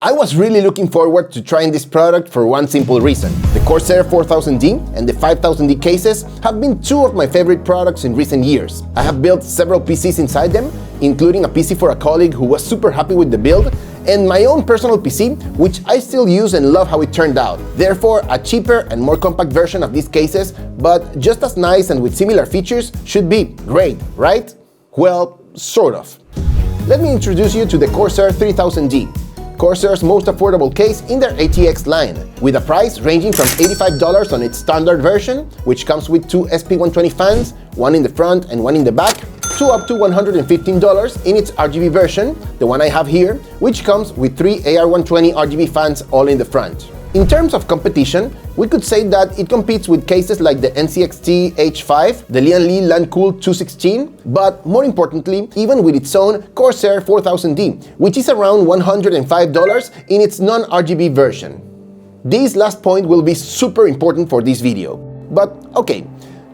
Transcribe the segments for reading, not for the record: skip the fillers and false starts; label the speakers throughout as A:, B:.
A: I was really looking forward to trying this product for one simple reason. The Corsair 4000D and the 5000D cases have been two of my favorite products in recent years. I have built several PCs inside them, including a PC for a colleague who was super happy with the build, and my own personal PC, which I still use and love how it turned out. Therefore, a cheaper and more compact version of these cases, but just as nice and with similar features, should be great, right? Well, sort of. Let me introduce you to the Corsair 3000D. Corsair's most affordable case in their ATX line, with a price ranging from $85 on its standard version, which comes with two SP120 fans, one in the front and one in the back, to up to $115 in its RGB version, the one I have here, which comes with three AR120 RGB fans all in the front. In terms of competition, we could say that it competes with cases like the NCXT H5, the Lian Li Landcool 216, but more importantly, even with its own Corsair 4000D, which is around $105 in its non-RGB version. This last point will be super important for this video. But okay,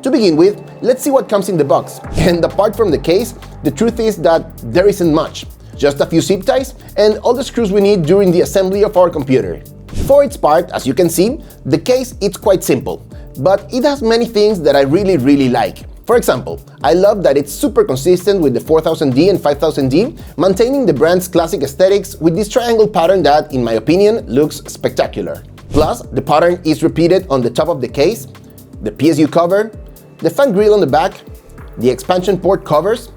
A: to begin with, let's see what comes in the box. And apart from the case, the truth is that there isn't much. Just a few zip ties and all the screws we need during the assembly of our computer. For its part, as you can see, the case is quite simple, but it has many things that I really like. For example, I love that it's super consistent with the 4000D and 5000D, maintaining the brand's classic aesthetics with this triangle pattern that, in my opinion, looks spectacular. Plus, the pattern is repeated on the top of the case, the PSU cover, the fan grille on the back, the expansion port covers,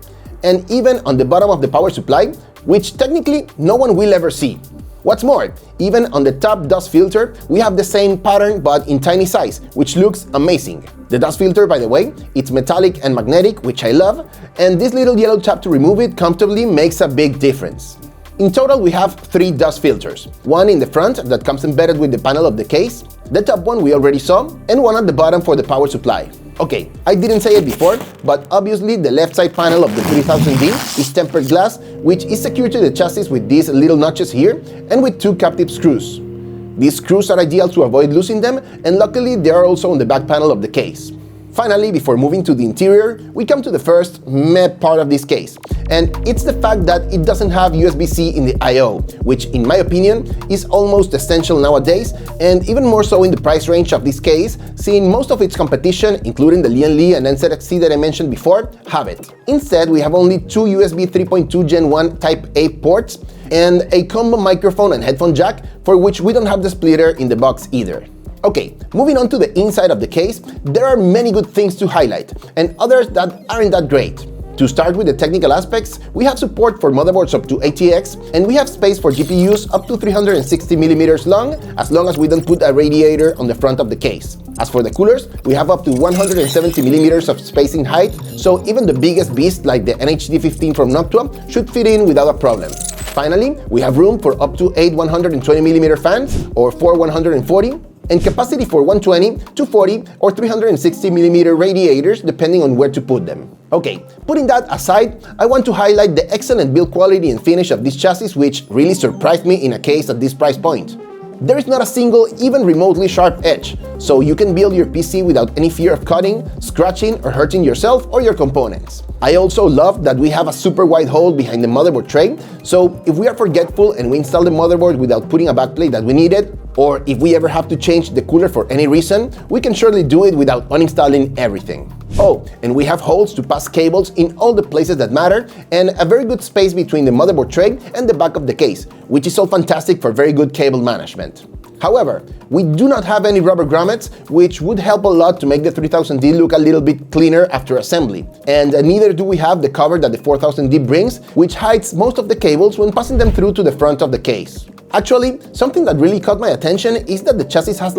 A: and even on the bottom of the power supply, which technically no one will ever see. What's more, even on the top dust filter, we have the same pattern but in tiny size, which looks amazing. The dust filter, by the way, it's metallic and magnetic, which I love, and this little yellow tab to remove it comfortably makes a big difference. In total, we have three dust filters. One in the front that comes embedded with the panel of the case, the top one we already saw, and one at the bottom for the power supply. Okay, I didn't say it before, but obviously the left side panel of the 3000D is tempered glass, which is secured to the chassis with these little notches here and with two captive screws. These screws are ideal to avoid losing them, and luckily they are also on the back panel of the case. Finally, before moving to the interior, we come to the first meh part of this case, and it's the fact that it doesn't have USB-C in the I/O, which in my opinion is almost essential nowadays, and even more so in the price range of this case, seeing most of its competition, including the Lian Li and NZXT that I mentioned before, have it. Instead, we have only two USB 3.2 Gen 1 Type A ports, and a combo microphone and headphone jack, for which we don't have the splitter in the box either. Okay, moving on to the inside of the case, there are many good things to highlight, and others that aren't that great. To start with the technical aspects, we have support for motherboards up to ATX, and we have space for GPUs up to 360mm long as we don't put a radiator on the front of the case. As for the coolers, we have up to 170mm of space in height, so even the biggest beast like the NHD15 from Noctua should fit in without a problem. Finally, we have room for up to 8 120mm fans, or 4 140, and capacity for 120, 240, or 360mm radiators depending on where to put them. Okay, putting that aside, I want to highlight the excellent build quality and finish of this chassis, which really surprised me in a case at this price point. There is not a single, even remotely sharp edge, so you can build your PC without any fear of cutting, scratching, or hurting yourself or your components. I also love that we have a super wide hole behind the motherboard tray, so if we are forgetful and we install the motherboard without putting a backplate that we needed, or if we ever have to change the cooler for any reason, we can surely do it without uninstalling everything. Oh, and we have holes to pass cables in all the places that matter, and a very good space between the motherboard tray and the back of the case, which is all fantastic for very good cable management. However, we do not have any rubber grommets, which would help a lot to make the 3000D look a little bit cleaner after assembly. And neither do we have the cover that the 4000D brings, which hides most of the cables when passing them through to the front of the case. Actually, something that really caught my attention is that the chassis has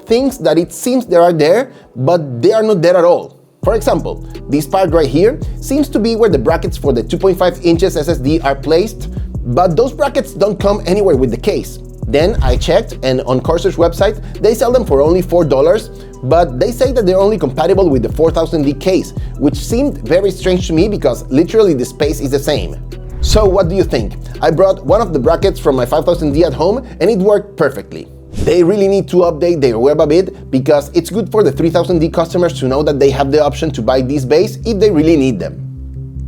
A: things that it seems they are there, but they are not there at all. For example, this part right here seems to be where the brackets for the 2.5 inches SSD are placed, but those brackets don't come anywhere with the case. Then I checked, and on Corsair's website, they sell them for only $4, but they say that they're only compatible with the 4000D case, which seemed very strange to me because literally the space is the same. So what do you think? I brought one of the brackets from my 5000D at home, and it worked perfectly. They really need to update their web a bit because it's good for the 3000D customers to know that they have the option to buy these bays if they really need them.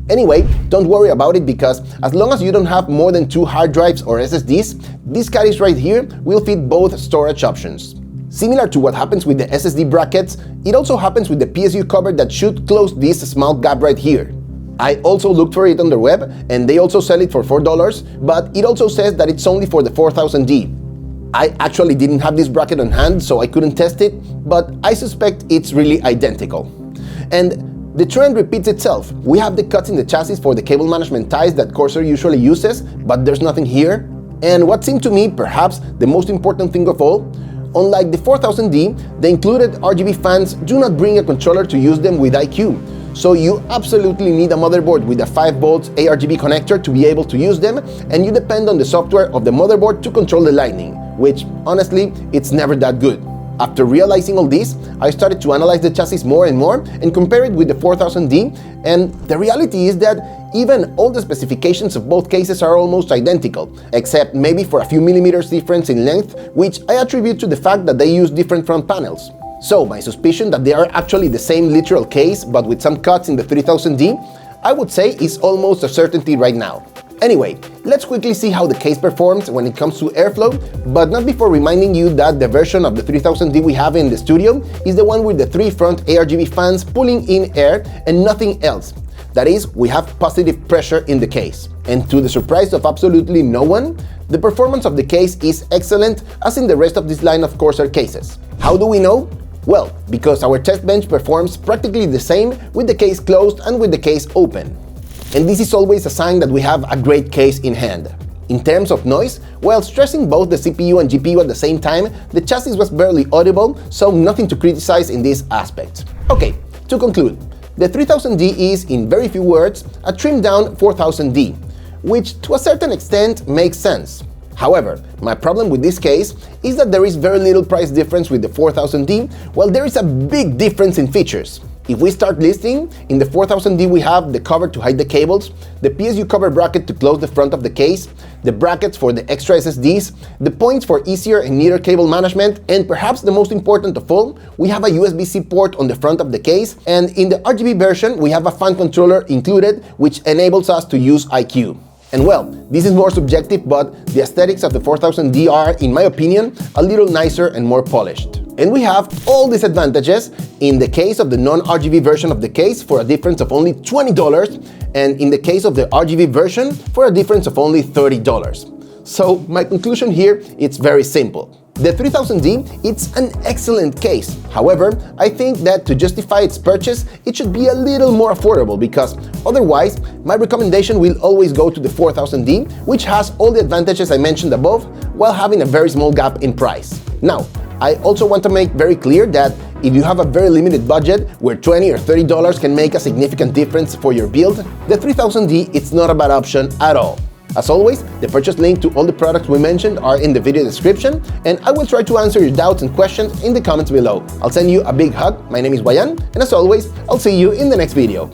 A: Anyway, don't worry about it because as long as you don't have more than 2 hard drives or SSDs, these caddies right here will fit both storage options. Similar to what happens with the SSD brackets, it also happens with the PSU cover that should close this small gap right here. I also looked for it on the web and they also sell it for $4, but it also says that it's only for the 4000D. I actually didn't have this bracket on hand, so I couldn't test it, but I suspect it's really identical. And the trend repeats itself. We have the cuts in the chassis for the cable management ties that Corsair usually uses, but there's nothing here. And what seemed to me perhaps the most important thing of all, unlike the 4000D, the included RGB fans do not bring a controller to use them with iCUE. So you absolutely need a motherboard with a 5V ARGB connector to be able to use them, and you depend on the software of the motherboard to control the lighting, which honestly, it's never that good. After realizing all this, I started to analyze the chassis more and more and compare it with the 4000D, and the reality is that even all the specifications of both cases are almost identical, except maybe for a few millimeters difference in length, which I attribute to the fact that they use different front panels. So my suspicion that they are actually the same literal case but with some cuts in the 3000D, I would say is almost a certainty right now. Anyway, let's quickly see how the case performs when it comes to airflow, but not before reminding you that the version of the 3000D we have in the studio is the one with the 3 front ARGB fans pulling in air and nothing else. That is, we have positive pressure in the case. And to the surprise of absolutely no one, the performance of the case is excellent as in the rest of this line of Corsair cases. How do we know? Well, because our test bench performs practically the same with the case closed and with the case open. And this is always a sign that we have a great case in hand. In terms of noise, while stressing both the CPU and GPU at the same time, the chassis was barely audible, so nothing to criticize in this aspect. Okay, to conclude, the 3000D is, in very few words, a trimmed down 4000D, which to a certain extent makes sense. However, my problem with this case is that there is very little price difference with the 4000D, while there is a big difference in features. If we start listing, in the 4000D we have the cover to hide the cables, the PSU cover bracket to close the front of the case, the brackets for the extra SSDs, the points for easier and neater cable management, and perhaps the most important of all, we have a USB-C port on the front of the case, and in the RGB version we have a fan controller included, which enables us to use iCUE. And well, this is more subjective, but the aesthetics of the 4000D are, in my opinion, a little nicer and more polished. And we have all these advantages in the case of the non-RGB version of the case for a difference of only $20, and in the case of the RGB version for a difference of only $30. So my conclusion here is very simple. The 3000D, it's an excellent case. However, I think that to justify its purchase, it should be a little more affordable because otherwise, my recommendation will always go to the 4000D, which has all the advantages I mentioned above, while having a very small gap in price. Now, I also want to make very clear that if you have a very limited budget where $20 or $30 can make a significant difference for your build, the 3000D it's not a bad option at all. As always, the purchase link to all the products we mentioned are in the video description, and I will try to answer your doubts and questions in the comments below. I'll send you a big hug. My name is Wayan, and as always, I'll see you in the next video.